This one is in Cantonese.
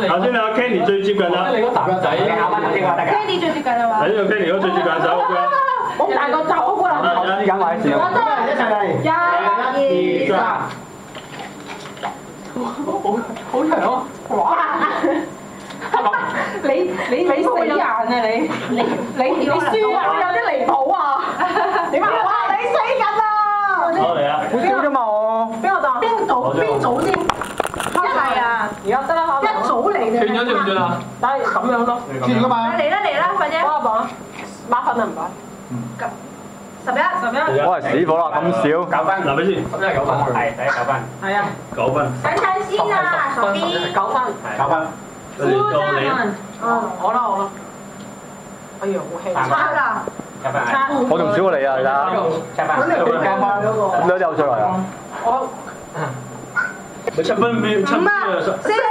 頭先阿 Kenny 最接近啦。你嗰啖仔咬翻頭先得㗎。Kenny 最接近係嘛？係呢個 Kenny 嗰最接近手㗎。好大個走㗎啦！我試緊我喺度。我真係一齊嚟。1、2、3。好長啊！哇！你死人啊你輸啊！有啲離譜啊！點啊？哇！你死緊啊！好嚟啊！好少啫嘛我。邊個檔？邊組先？一係啊！而家得啦，一組嚟嘅。斷咗算唔算啊？但係咁樣咯。斷㗎嘛？嚟啦，快啲！幫我磅，8分啊唔該。11。我係死火啦，咁少。9分，嗱俾先。11係9分。係第一9分。係啊。9分。等陣先啊，傻邊。9分。9分。到你。好啦。哎呀，好氣。差啦。我仲少過你啊，而家。咁你有再嚟啊？我7分邊？7分。